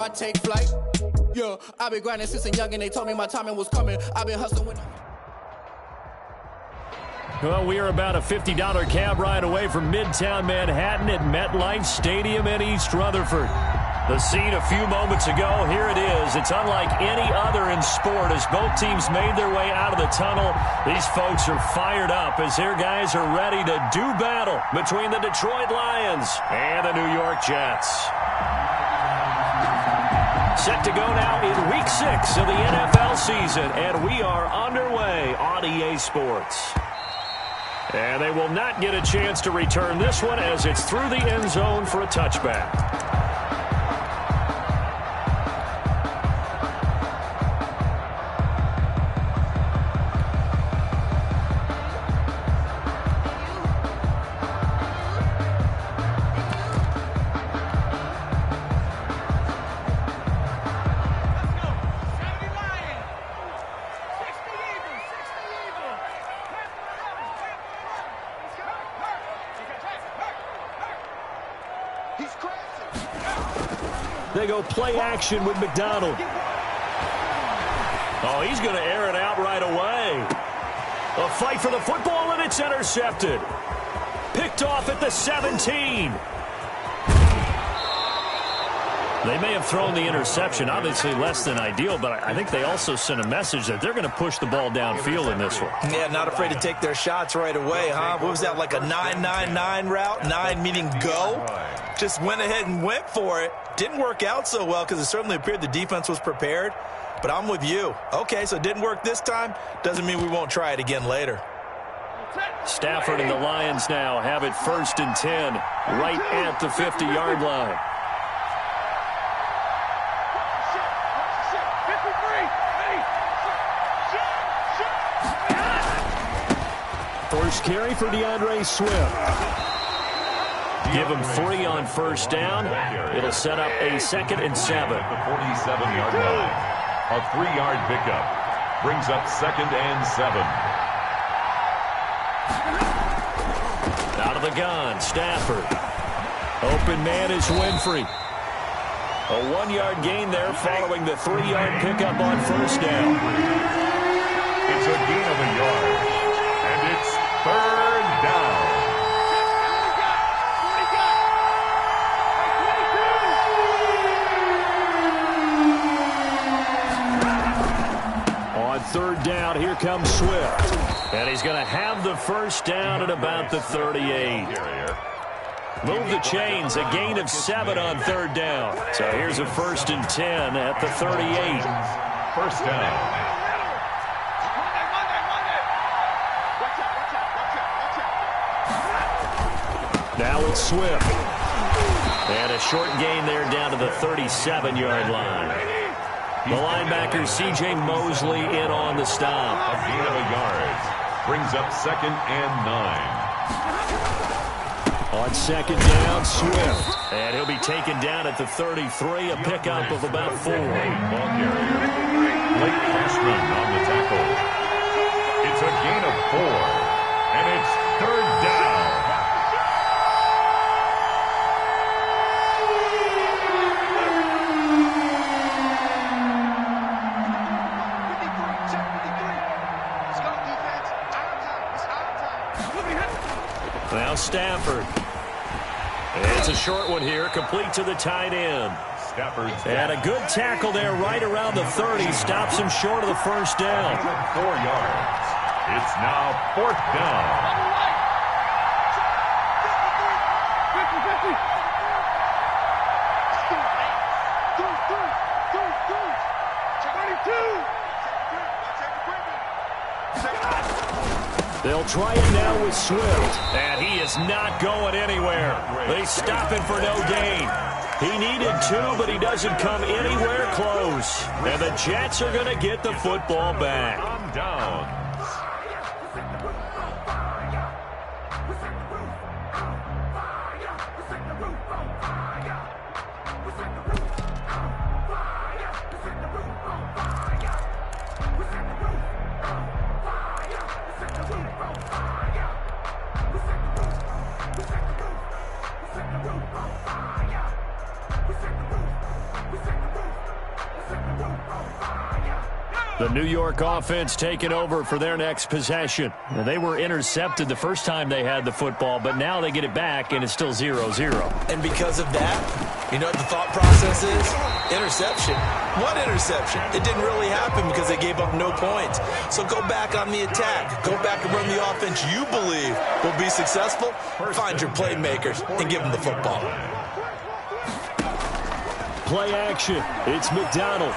I take flight. Yeah, I've been grinding since a young and they told me my timing was coming. I've been hustling with. Well, we are about a $50 cab ride away from Midtown Manhattan at MetLife Stadium in East Rutherford. The scene a few moments ago, here it is. It's unlike any other in sport as both teams made their way out of the tunnel. These folks are fired up as their guys are ready to do battle between the Detroit Lions and the New York Jets. Set to go now in Week 6 of the NFL season, and we are underway on EA Sports. And they will not get a chance to return this one as it's through the end zone for a touchback. They go play action with McDonald. Oh, he's going to air it out right away. A fight for the football, and it's intercepted. Picked off at the 17. They may have thrown the interception, obviously less than ideal, but I think they also sent a message that they're going to push the ball downfield in this one. Yeah, not afraid to take their shots right away, huh? What was that, like a 9-9-9 route? 9 meaning go? Just went ahead and went for it. Didn't work out so well because it certainly appeared the defense was prepared. But I'm with you. Okay, so it didn't work this time. Doesn't mean we won't try it again later. Stafford and the Lions now have it 1st and 10, right at the 50-yard line. First carry for DeAndre Swift. Give him 3 on first down. It'll set up a 2nd and 7. The 47-yard line. A 3-yard pickup. Brings up 2nd and 7. Out of the gun, Stafford. Open man is Winfrey. A 1-yard gain there following the 3-yard pickup on first down. It's a gain of a yard. And it's 3rd down. On 3rd down, here comes Swift. And he's going to have the first down at about the 38. Move the chains, a gain of 7 on 3rd down. So here's a 1st and 10 at the 38. First down. Now it's Swift. And a short gain there down to the 37-yard line. The linebacker, C.J. Mosley, in on the stop. A gain of a yard. Brings up 2nd and 9. On 2nd down, Swift. And he'll be taken down at the 33, a pickup of about 4. Ball carrier. Blake Cashman on the tackle. It's a gain of 4. And it's 3rd down. Now Stafford. It's a short one here, complete to the tight end. And a good tackle there right around the 30. Stops him short of the first down. 4 yards. It's now 4th down. They'll try it now with Swift. And he is not going anywhere. They stop him for no gain. He needed 2, but he doesn't come anywhere close. And the Jets are going to get the football back. On down. The New York offense taking over for their next possession. They were intercepted the first time they had the football, but now they get it back, and it's still 0-0. And because of that, you know what the thought process is? Interception. What interception? It didn't really happen because they gave up no points. So go back on the attack. Go back and run the offense you believe will be successful. Find your playmakers and give them the football. Play action. It's McDonald.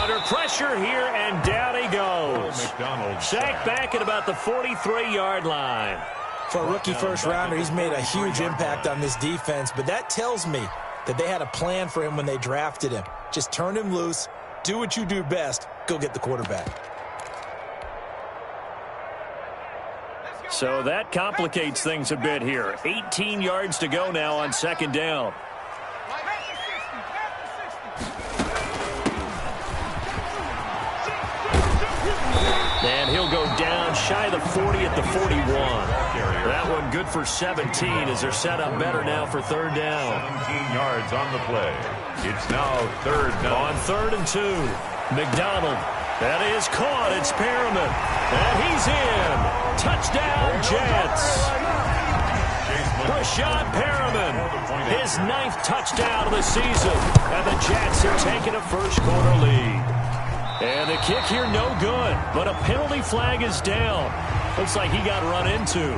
Under pressure here, and down he goes. Sacked back at about the 43-yard line. For a rookie first-rounder, he's made a huge impact on this defense, but that tells me that they had a plan for him when they drafted him. Just turn him loose, do what you do best, go get the quarterback. So that complicates things a bit here. 18 yards to go now on second down. And he'll go down shy of the 40 at the 41. That one good for 17 as they're set up better now for third down. 17 yards on the play. It's now third down. On 3rd and 2, McDonald. That is caught. It's Perriman. And he's in. Touchdown, Jets. Rashad Perriman, his 9th touchdown of the season. And the Jets are taking a first-quarter lead. And the kick here no good, but a penalty flag is down. Looks like he got run into.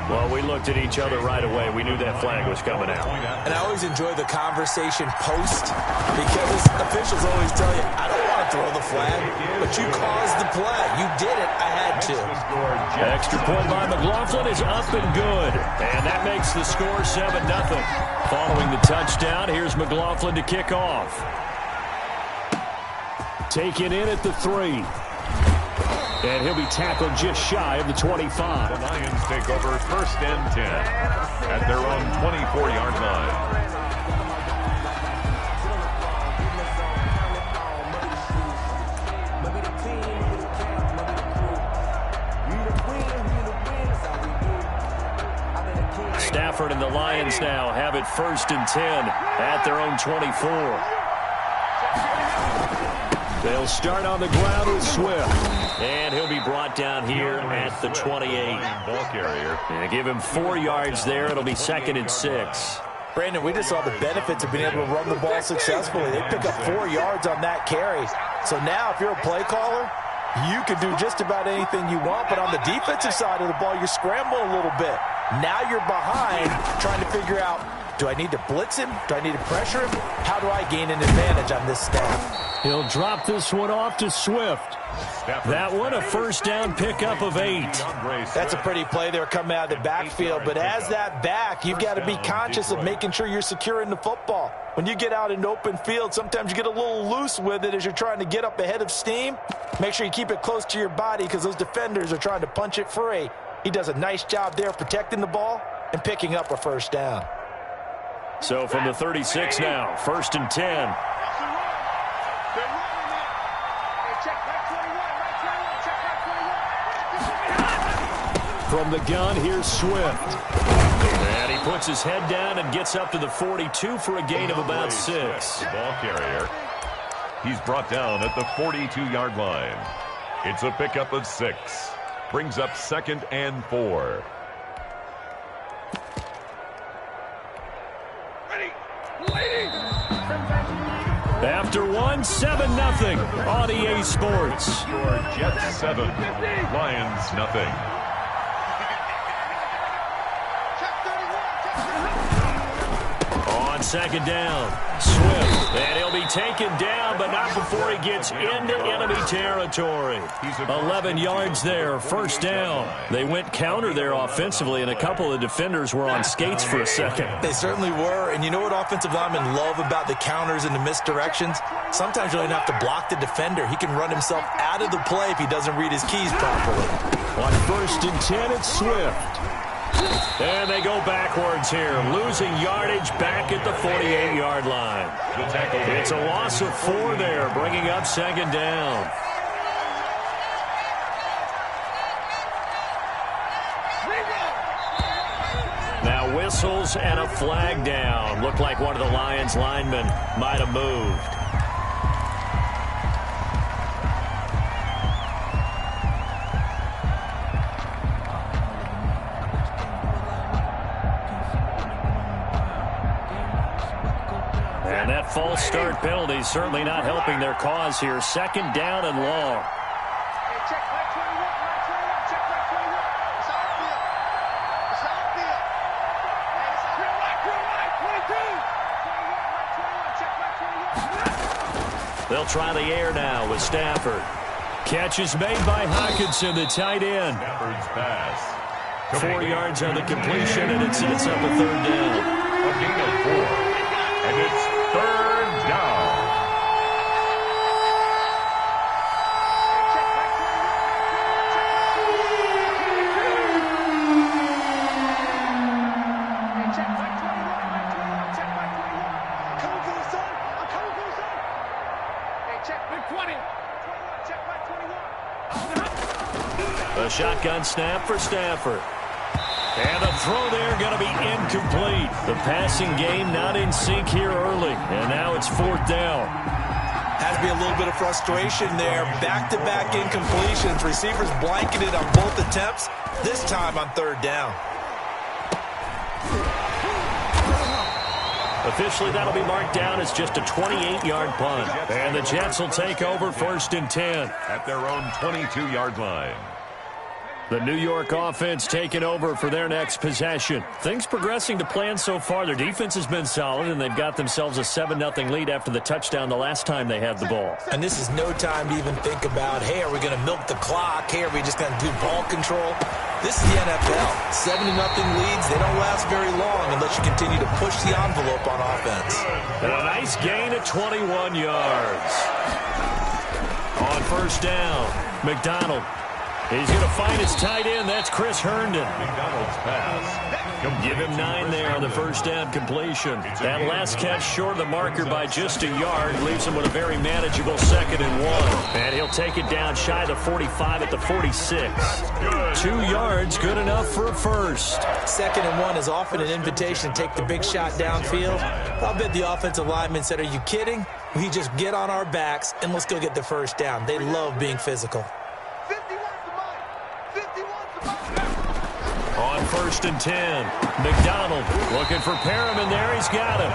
Well, we looked at each other right away. We knew that flag was coming out. And I always enjoy the conversation post because officials always tell you, I don't want to throw the flag, but you caused the play. You did it. I had to. Extra point by McLaughlin is up and good. And that makes the score 7-0. Following the touchdown, here's McLaughlin to kick off. Taken in at the 3. And he'll be tackled just shy of the 25. The Lions take over 1st and 10 at their own 24-yard line. Stafford and the Lions now have it 1st and 10 at their own 24. They'll start on the ground with Swift. And he'll be brought down here at the 28. Ball carrier. And give him 4 yards there. It'll be 2nd and 6. Brandon, we just saw the benefits of being able to run the ball successfully. They pick up 4 yards on that carry. So now if you're a play caller, you can do just about anything you want. But on the defensive side of the ball, you're scrambling a little bit. Now you're behind trying to figure out, do I need to blitz him? Do I need to pressure him? How do I gain an advantage on this snap? He'll drop this one off to Swift. That one a first down pickup of 8. That's a pretty play there coming out of the backfield. But as that back, you've got to be conscious of making sure you're securing the football. When you get out in open field, sometimes you get a little loose with it as you're trying to get up ahead of steam. Make sure you keep it close to your body because those defenders are trying to punch it free. He does a nice job there protecting the ball and picking up a first down. So from the 36 now, 1st and 10. From the gun, here's Swift. And he puts his head down and gets up to the 42 for a gain of about 6. Ball carrier. He's brought down at the 42-yard line. It's a pickup of 6. Brings up 2nd and 4. After 1, 7-0 on EA Sports. Your Jets 7, Lions nothing. On 2nd down, Swift, and he'll be taken down, but not before he gets into enemy territory. 11 yards there, first down. They went counter there offensively, and a couple of defenders were on skates for a second. They certainly were, and you know what offensive linemen love about the counters and the misdirections? Sometimes you don't even have to block the defender. He can run himself out of the play if he doesn't read his keys properly. On 1st and 10, it's Swift. And they go backwards here, losing yardage back at the 48-yard line. It's a loss of 4 there, bringing up 2nd down. Now whistles and a flag down. Looked like one of the Lions linemen might have moved. And that false start penalty is certainly not helping their cause here. Second down and long. They'll try the air now with Stafford. Catch is made by Hockenson, the tight end. Stafford's pass. 4 yards on the completion, and it sets up a third down. A gain of 4. And it's third down. A shotgun snap for Stafford. And the throw there going to be incomplete. The passing game not in sync here early. And now it's fourth down. Has to be a little bit of frustration there. Back-to-back incompletions. Receivers blanketed on both attempts. This time on third down. Officially, that'll be marked down as just a 28-yard punt. And the Jets will take over first and 10. At their own 22-yard line. The New York offense taking over for their next possession. Things progressing to plan so far. Their defense has been solid, and they've got themselves a 7-0 lead after the touchdown the last time they had the ball. And this is no time to even think about, hey, are we going to milk the clock? Hey, are we just going to do ball control? This is the NFL. 7-0 leads, they don't last very long unless you continue to push the envelope on offense. And a nice gain of 21 yards. On first down, McDonald. He's going to find his tight end. That's Chris Herndon. McDonald's pass. Give him 9 there on the first down completion. That last catch short of the marker by just a yard leaves him with a very manageable 2nd and 1. And he'll take it down shy of the 45 at the 46. 2 yards, good enough for a first. 2nd and 1 is often an invitation to take the big shot downfield. I'll bet the offensive lineman said, are you kidding? We just get on our backs and let's go get the first down. They love being physical. On first and 10, McDonald looking for Perriman there. He's got him.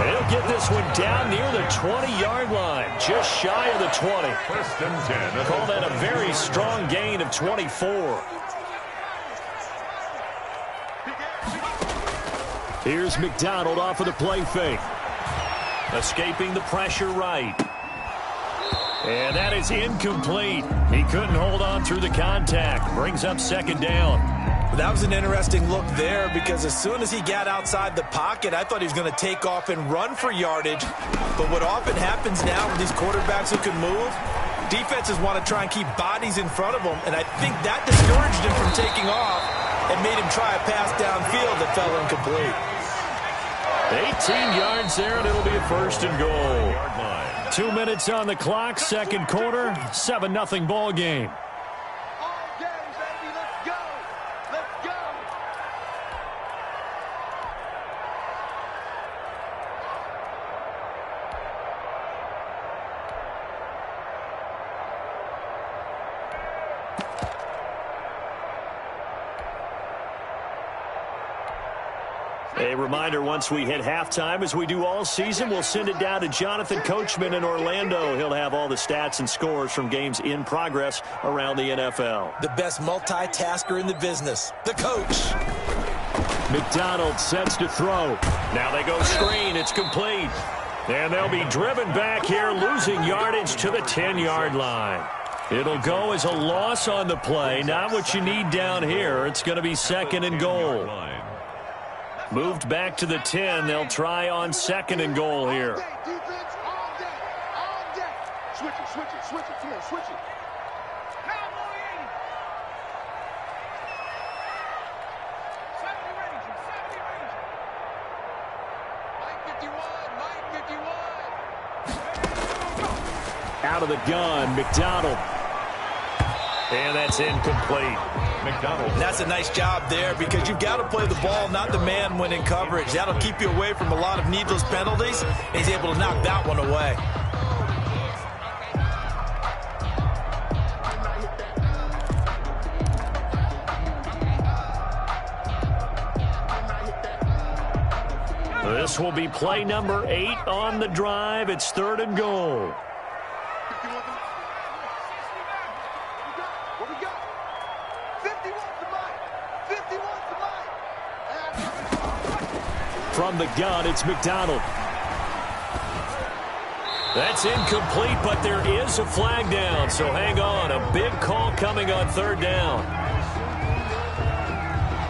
He'll get this one down near the 20-yard line, just shy of the 20. First and 10. Call that a very strong gain of 24. Here's McDonald off of the play fake. Escaping the pressure right. And that is incomplete. He couldn't hold on through the contact. Brings up 2nd down. That was an interesting look there because as soon as he got outside the pocket, I thought he was going to take off and run for yardage. But what often happens now with these quarterbacks who can move, defenses want to try and keep bodies in front of them, and I think that discouraged him from taking off and made him try a pass downfield that fell incomplete. 18 yards there, and it'll be a first and goal. 2 minutes on the clock, second quarter, 7-0 ball game. A reminder, once we hit halftime, as we do all season, we'll send it down to Jonathan Coachman in Orlando. He'll have all the stats and scores from games in progress around the NFL. The best multitasker in the business, the coach. McDonald sets to throw. Now they go screen. It's complete. And they'll be driven back here, losing yardage to the 10-yard line. It'll go as a loss on the play. Not what you need down here. It's going to be 2nd and goal. Moved back to the 10. They'll try on 2nd and goal here. Switch it. Come on, switch it. Out of the gun, McDonald. And that's incomplete. McDonald. That's a nice job there because you've got to play the ball, not the man when in coverage. That'll keep you away from a lot of needless penalties. And he's able to knock that one away. This This will be play number 8 on the drive. It's 3rd and goal. What we got? 51 tonight. From the gun, it's McDonald. That's incomplete, but there is a flag down, so hang on. A big call coming on 3rd down.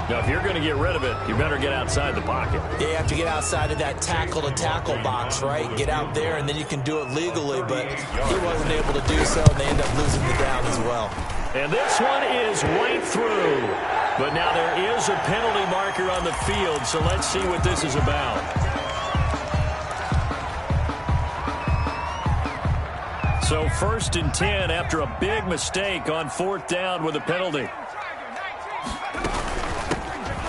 Now, if you're going to get rid of it, you better get outside the pocket. Yeah, you have to get outside of that tackle-to-tackle box, right? Get out there, and then you can do it legally, but he wasn't able to do so, and they end up losing the down as well. And this one is right through. But now there is a penalty marker on the field, so let's see what this is about. So 1st and 10 after a big mistake on 4th down with a penalty.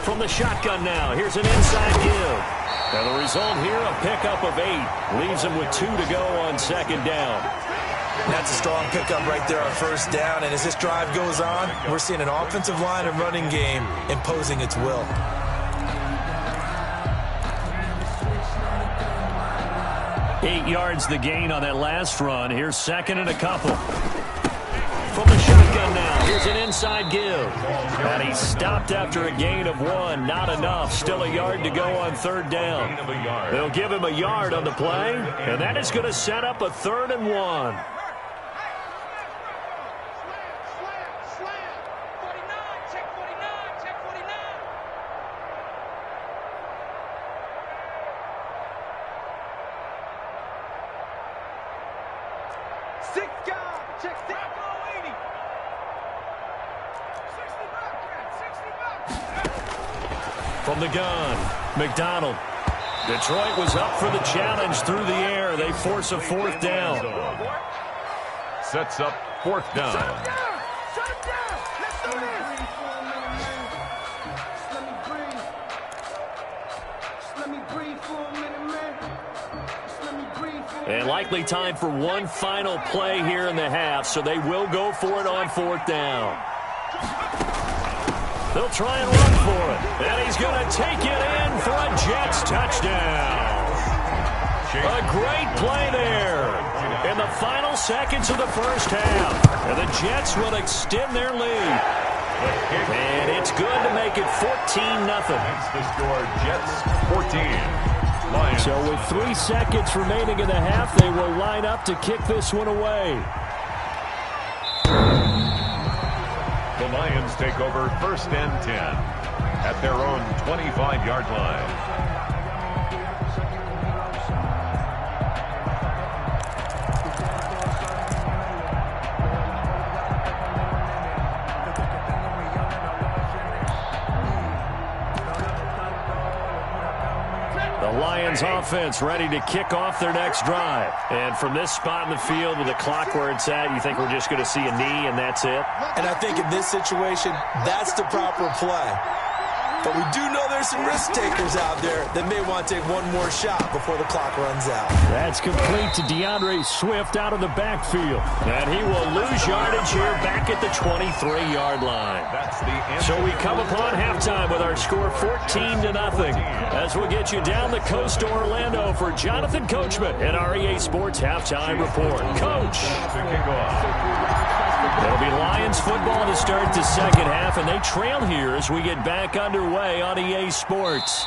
From the shotgun now, here's an inside give. And the result here, a pickup of 8. Leaves him with 2 to go on 2nd down. That's a strong pickup right there on 1st down. And as this drive goes on, we're seeing an offensive line and running game imposing its will. Eight yards the gain on that last run. Here's 2nd and a couple. From the shotgun now, here's an inside give. And he stopped after a gain of 1. Not enough. Still a yard to go on 3rd down. They'll give him a yard on the play, and that is going to set up a 3rd and 1. From the gun, McDonald. Detroit was up for the challenge through the air. They force a 4th down. Sets up 4th down. Shut him down. Let's do this. And likely time for one final play here in the half, so they will go for it on 4th down. They'll try and run for it. And he's going to take it in for a Jets touchdown. A great play there in the final seconds of the 1st half. And the Jets will extend their lead. And it's good to make it 14-0. That's the score, Jets 14. Lions. So with 3 seconds remaining in the half, they will line up to kick this one away. The Lions take over 1st and 10 at their own 25-yard line. The Lions offense ready to kick off their next drive. And from this spot in the field with the clock where it's at, you think we're just going to see a knee and that's it? And I think in this situation, that's the proper play. But we do know there's some risk takers out there that may want to take one more shot before the clock runs out. That's complete to DeAndre Swift out of the backfield. And he will lose yardage here back at the 23-yard line. That's the end. So we come upon halftime with our score 14-0. As we'll get you down the coast to Orlando for Jonathan Coachman and our EA Sports Halftime Report. Coach. To kick off. It'll be Lions football to start the 2nd half, and they trail here as we get back underway on EA Sports.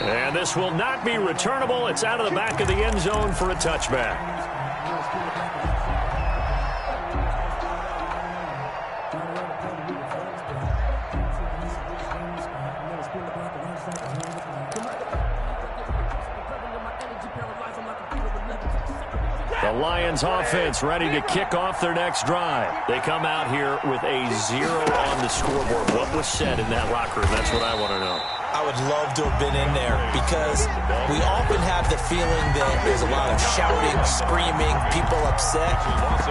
And this will not be returnable. It's out of the back of the end zone for a touchback. The Lions offense ready to kick off their next drive. They come out here with a 0 on the scoreboard. What was said in that locker room? That's what I want to know. I would love to have been in there because we often have the feeling that there's a lot of shouting, screaming, people upset.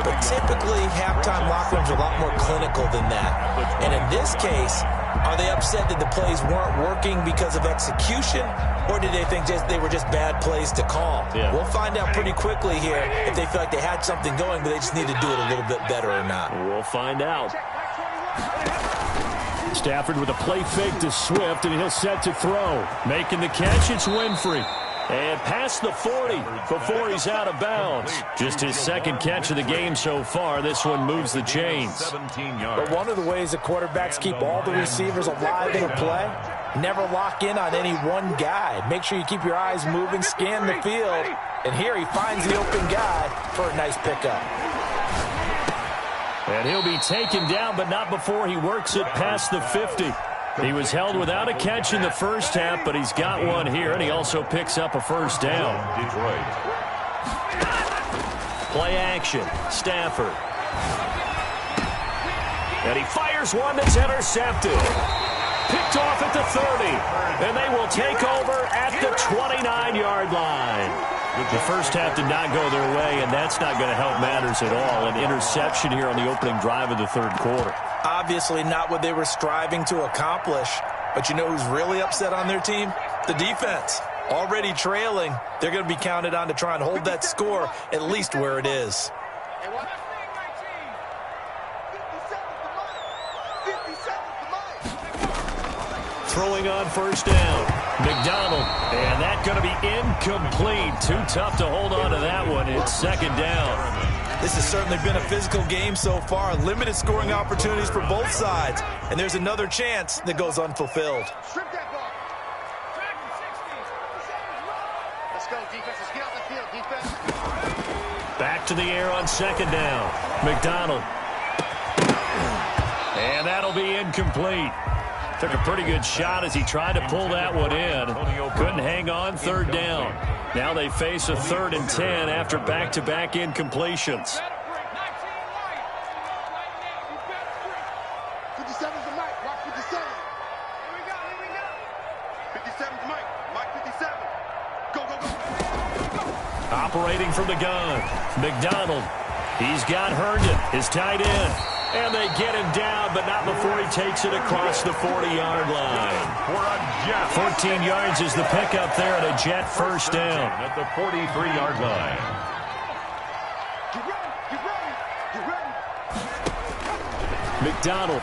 But typically, halftime locker rooms are a lot more clinical than that. And in this case, are they upset that the plays weren't working because of execution? Or did they think they were just bad plays to call? Yeah. We'll find out pretty quickly here if they feel like they had something going, but they just need to do it a little bit better or not. We'll find out. Stafford with a play fake to Swift, and he'll set to throw. Making the catch, it's Winfrey. And past the 40 before he's out of bounds. Just his second catch of the game so far. This one moves the chains. 17 yards. But one of the ways that quarterbacks keep all the receivers alive in a play, never lock in on any one guy. Make sure you keep your eyes moving, scan the field. And here he finds the open guy for a nice pickup. And he'll be taken down, but not before he works it past the 50. He was held without a catch in the first half, but he's got one here, and he also picks up a first down. Detroit. Play action. Stafford. And he fires one that's intercepted. Picked off at the 30. And they will take over at the 29-yard line. The first half did not go their way, and that's not going to help matters at all. An interception here on the opening drive of the third quarter. Obviously not what they were striving to accomplish. But you know who's really upset on their team? The defense. Already trailing. They're going to be counted on to try and hold that score at least where it is. Throwing on first down. McDonald. And that's going to be incomplete. Too tough to hold on to that one. It's second down. This has certainly been a physical game so far. Limited scoring opportunities for both sides. And there's another chance that goes unfulfilled. Strip that ball. Let's go, defense. Let's get out the field, defense. Back to the air on second down. McDonald. And that'll be incomplete. Took a pretty good shot as he tried to pull that one in. Couldn't hang on, third down. Now they face a 3rd and 10 after back-to-back incompletions. 57's the mic. Watch 57. Here we go. 57's the mic. Mike 57. Go, go, go. Operating from the gun. McDonald. He's got Herndon, his tight end. And they get him down, but not before he takes it across the 40-yard line. 14 yards is the pickup there and a Jet first down. At the 43-yard line. Get ready. McDonald.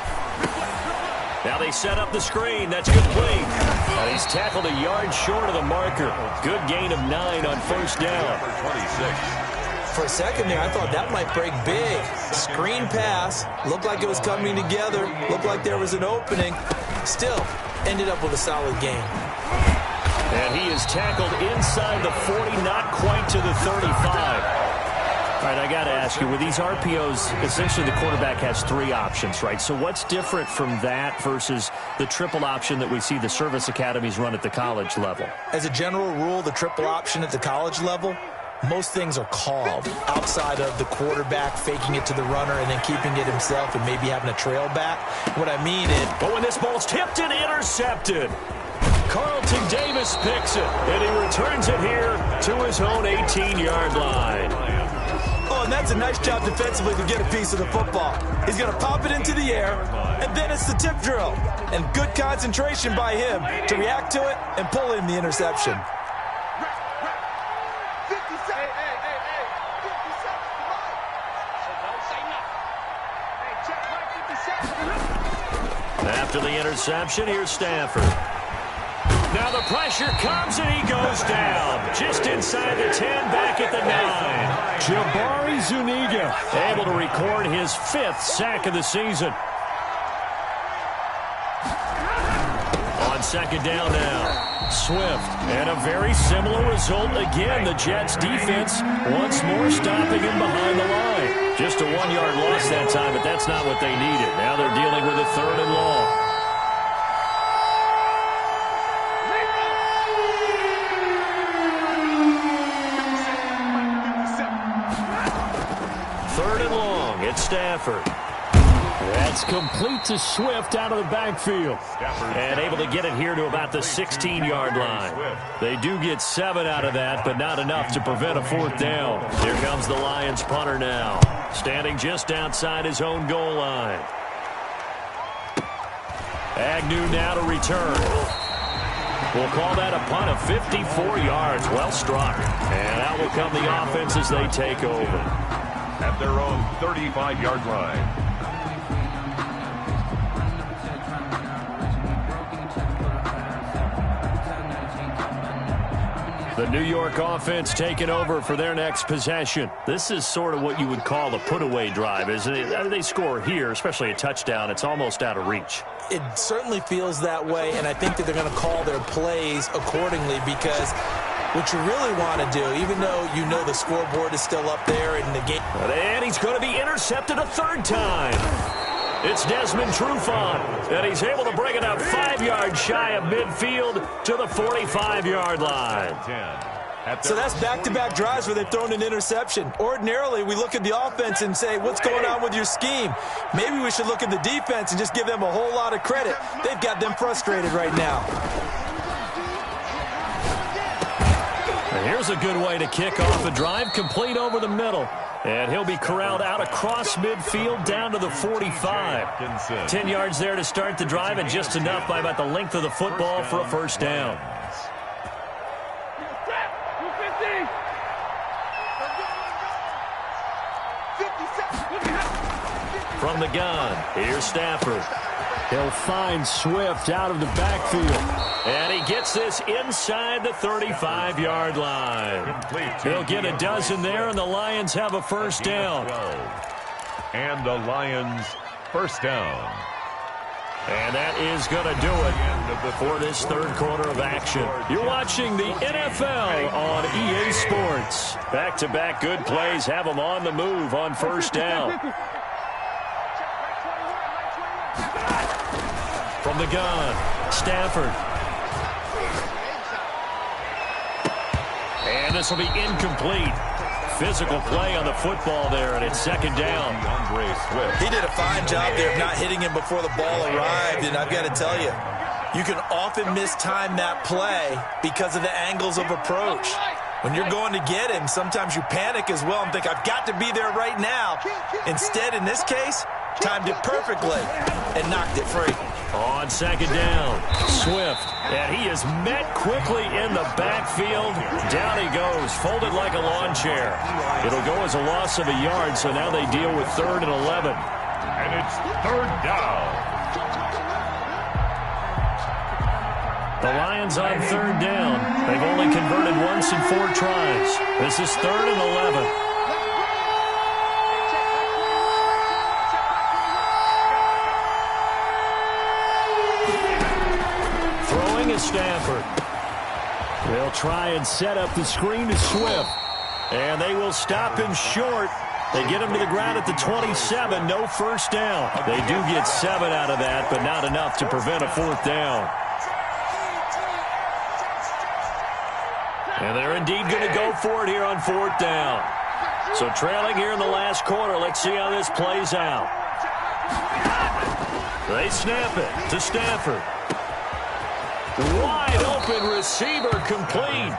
Now they set up the screen. That's complete. And he's tackled a yard short of the marker. Good gain of 9 on first down. Number 26. For a second there, I thought that might break big. Screen pass. Looked like it was coming together. Looked like there was an opening. Still, ended up with a solid game. And he is tackled inside the 40, not quite to the 35. All right, I got to ask you, with these RPOs, essentially the quarterback has 3 options, right? So what's different from that versus the triple option that we see the service academies run at the college level? As a general rule, the triple option at the college level, most things are called outside of the quarterback faking it to the runner and then keeping it himself and maybe having a trail back. What I mean is... But when this ball's tipped and intercepted, Carlton Davis picks it, and he returns it here to his own 18-yard line. Oh, and that's a nice job defensively to get a piece of the football. He's going to pop it into the air, and then it's the tip drill. And good concentration by him to react to it and pull in the interception. After the interception, here's Stafford. Now the pressure comes and he goes down. Just inside the 10, back at the 9. Jabari Zuniga able to record his 5th sack of the season. On second down now. Swift, and a very similar result again. The Jets defense once more stopping him behind the line. Just a 1-yard loss that time, but that's not what they needed. Now they're dealing with a 3rd and long. Third and long, it's Stafford. That's complete to Swift out of the backfield. And able to get it here to about the 16-yard line. They do get 7 out of that, but not enough to prevent a 4th down. Here comes the Lions punter now. Standing just outside his own goal line. Agnew now to return. We'll call that a punt of 54 yards. Well struck. And out will come the offense as they take over. At their own 35-yard line. The New York offense taking over for their next possession. This is sort of what you would call a put-away drive, isn't it? They score here, especially a touchdown. It's almost out of reach. It certainly feels that way, and I think that they're going to call their plays accordingly because what you really want to do, even though you know the scoreboard is still up there in the game. And he's going to be intercepted a third time. It's Desmond Trufant, and he's able to bring it up 5 yards shy of midfield to the 45-yard line. So that's back-to-back drives where they've thrown an interception. Ordinarily, we look at the offense and say, what's going on with your scheme? Maybe we should look at the defense and just give them a whole lot of credit. They've got them frustrated right now. And here's a good way to kick off a drive, complete over the middle. And he'll be corralled out across midfield down to the 45. 10 yards there to start the drive, and just enough by about the length of the football for a first down. From the gun, here's Stafford. He'll find Swift out of the backfield. And he gets this inside the 35-yard line. He'll get a dozen there, and the Lions have a first down. And the Lions first down. And that is going to do it for this third quarter of action. You're watching the NFL on EA Sports. Back-to-back good plays have them on the move on first down. From the gun, Stafford. And this will be incomplete. Physical play on the football there, and it's second down. He did a fine job there of not hitting him before the ball arrived, and I've got to tell you, you can often mistime that play because of the angles of approach. When you're going to get him, sometimes you panic as well and think, I've got to be there right now. Instead, in this case, timed it perfectly and knocked it free. On second down, Swift, and he is met quickly in the backfield. Down he goes, folded like a lawn chair. It'll go as a loss of a yard, so now they deal with 3rd and 11. And it's 3rd down. The Lions on 3rd down. They've only converted once in 4 tries. This is 3rd and 11. Stafford. They'll try and set up the screen to Swift. And they will stop him short. They get him to the ground at the 27. No first down. They do get 7 out of that, but not enough to prevent a 4th down. And they're indeed going to go for it here on 4th down. So trailing here in the last quarter. Let's see how this plays out. They snap it to Stafford. Wide open receiver, complete.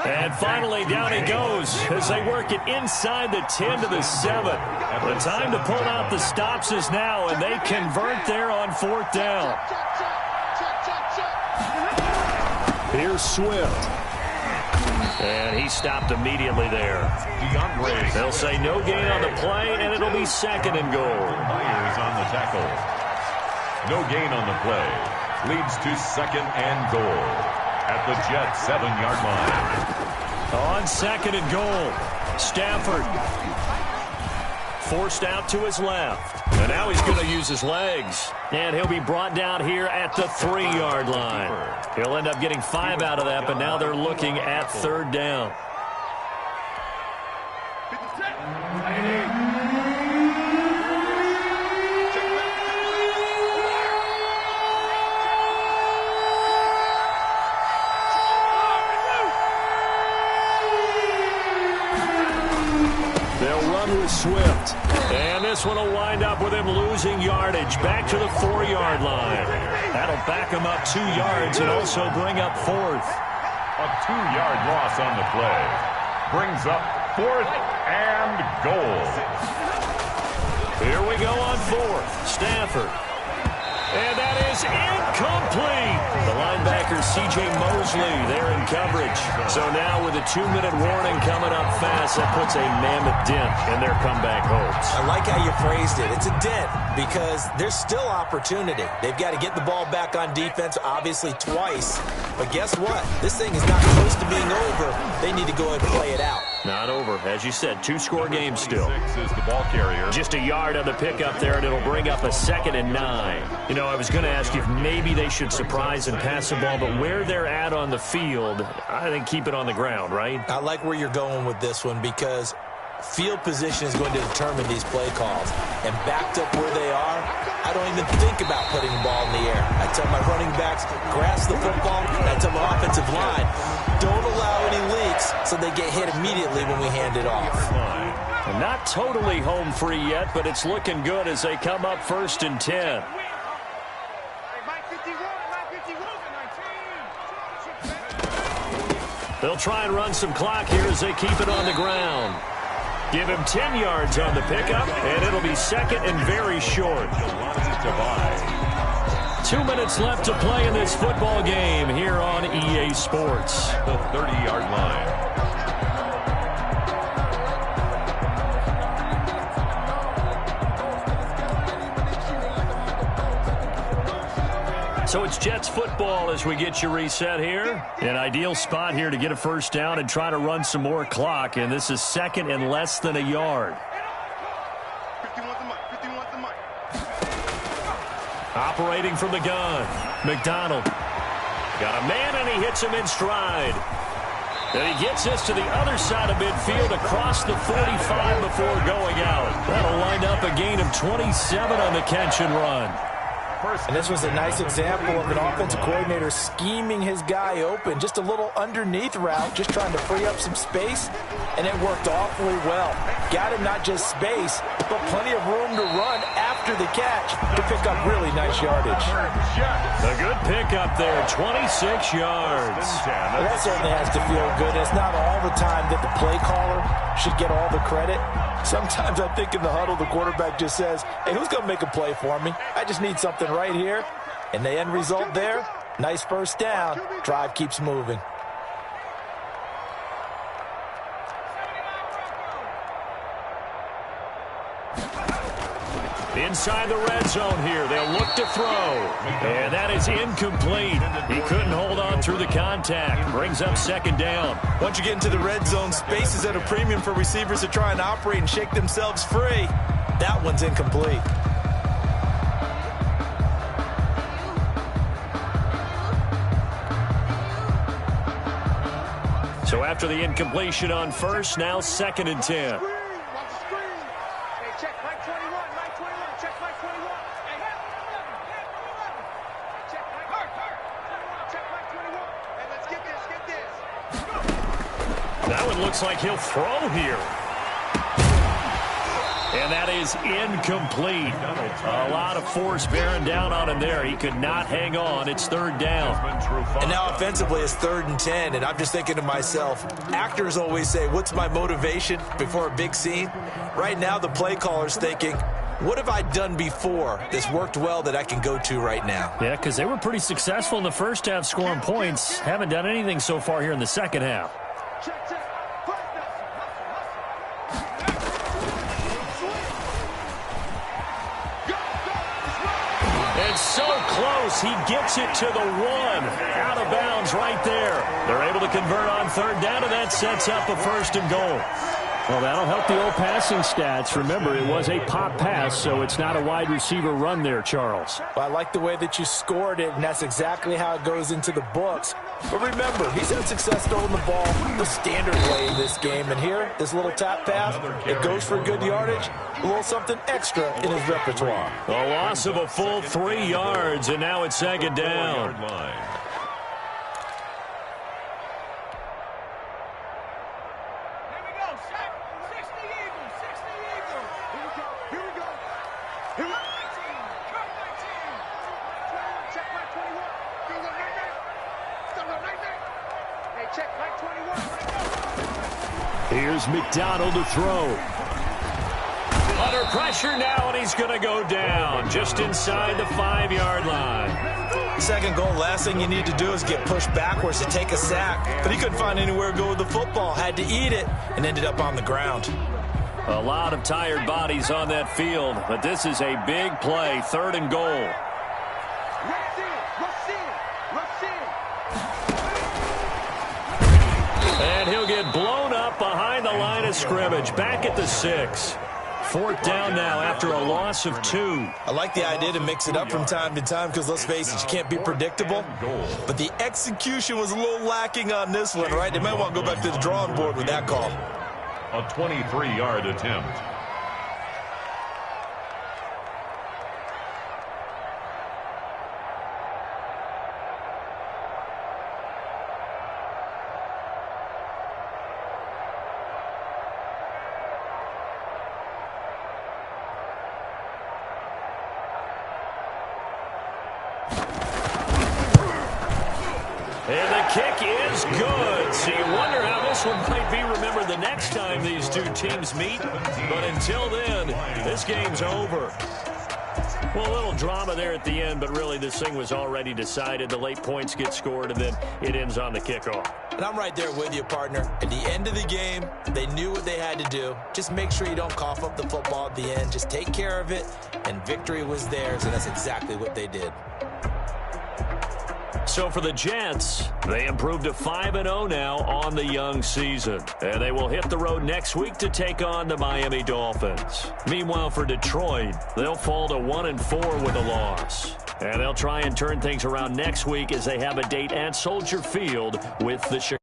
And finally down he goes as they work it inside the 10 to the 7. The time to pull out the stops is now, and they convert there on 4th down. Here's Swift. And he stopped immediately there. They'll say no gain on the play, and it'll be 2nd and goal. Myers on the tackle. No gain on the play. Leads to 2nd and goal at the Jets 7-yard line. On 2nd and goal, Stafford forced out to his left. And now he's going to use his legs. And he'll be brought down here at the 3-yard line. He'll end up getting 5 out of that, but now they're looking at 3rd down. Swift. And this one will wind up with him losing yardage back to the 4-yard line. That'll back him up 2 yards and also bring up 4th. A 2-yard loss on the play. Brings up 4th and goal. Here we go on 4th. Stafford. And that is incomplete. The linebacker linebacker C.J. Mosley there in coverage. So now with a 2-minute warning coming up fast, that puts a mammoth dent in their comeback hopes. I like how you phrased it. It's a dent because there's still opportunity. They've got to get the ball back on defense, obviously twice. But guess what? This thing is not close to being over. They need to go ahead and play it out. Not over. As you said, 2-score game still. Is the ball carrier. Just a yard on the pickup there, and it'll bring up a 2nd and 9. You know, I was going to ask you if maybe they should surprise and pass the ball, but where they're at on the field, I think keep it on the ground, right? I like where you're going with this one because field position is going to determine these play calls. And backed up where they are, I don't even think about putting the ball in the air. I tell my running backs, grasp the football, and I tell my offensive line, don't allow any leaks so they get hit immediately when we hand it off. Not totally home free yet, but it's looking good as they come up 1st and 10. They'll try and run some clock here as they keep it on the ground. Give him 10 yards on the pickup, and it'll be 2nd and very short. 2 minutes left to play in this football game here on EA Sports. The 30-yard line. So it's Jets football as we get you reset here. An ideal spot here to get a first down and try to run some more clock. And this is 2nd and less than a yard. 51 the mic. Operating from the gun. McDonald. Got a man and he hits him in stride. And he gets this to the other side of midfield across the 45 before going out. That'll wind up a gain of 27 on the catch and run. And this was a nice example of an offensive coordinator scheming his guy open. Just a little underneath route, just trying to free up some space, and it worked awfully well. Got him not just space, but plenty of room to run after the catch to pick up really nice yardage. A good pickup there, 26 yards. Well, that certainly has to feel good. It's not all the time that the play caller should get all the credit. Sometimes I think in the huddle, the quarterback just says, hey, who's going to make a play for me? I just need something right here. And the end result there, nice first down. Drive keeps moving. Inside the red zone here. They'll look to throw. And that is incomplete. He couldn't hold on through the contact. Brings up 2nd down. Once you get into the red zone, space is at a premium for receivers to try and operate and shake themselves free. That one's incomplete. So after the incompletion on first, now 2nd and 10. That one looks like he'll throw here. And that is incomplete. A lot of force bearing down on him there. He could not hang on. It's 3rd down. And now offensively it's 3rd and 10. And I'm just thinking to myself, actors always say, what's my motivation before a big scene? Right now the play caller's thinking, what have I done before that's worked well that I can go to right now? Yeah, because they were pretty successful in the first half scoring points. Haven't done anything so far here in the second half. It's so close. He gets it to the 1. Out of bounds right there. They're able to convert on 3rd down, and that sets up a 1st and goal. Well, that'll help the old passing stats. Remember, it was a pop pass, so it's not a wide receiver run there, Charles. Well, I like the way that you scored it, and that's exactly how it goes into the books. But remember, he's had success throwing the ball the standard way in this game. And here, this little tap pass, it goes for good yardage, a little something extra in his repertoire. A loss of a full 3 yards, and now it's 2nd down. Here's McDonald to throw. Under pressure now, and he's going to go down just inside the 5-yard line. Second goal, last thing you need to do is get pushed backwards to take a sack. But he couldn't find anywhere to go with the football. Had to eat it and ended up on the ground. A lot of tired bodies on that field, but this is a big play, 3rd and goal. And he'll get blown up behind the line of scrimmage, back at the 6. 4th down now after a loss of 2. I like the idea to mix it up from time to time because, let's face it, you can't be predictable. But the execution was a little lacking on this one, right? They might want to go back to the drawing board with that call. A 23-yard attempt. And the kick is good. So you wonder how this one might be remembered the next time these two teams meet. But until then, this game's over. Well, a little drama there at the end, but really this thing was already decided. The late points get scored, and then it ends on the kickoff. And I'm right there with you, partner. At the end of the game, they knew what they had to do. Just make sure you don't cough up the football at the end. Just take care of it, and victory was theirs, and that's exactly what they did. So for the Jets, they improved to 5-0 now on the young season. And they will hit the road next week to take on the Miami Dolphins. Meanwhile, for Detroit, they'll fall to 1-4 with a loss. And they'll try and turn things around next week as they have a date at Soldier Field with the Chicago.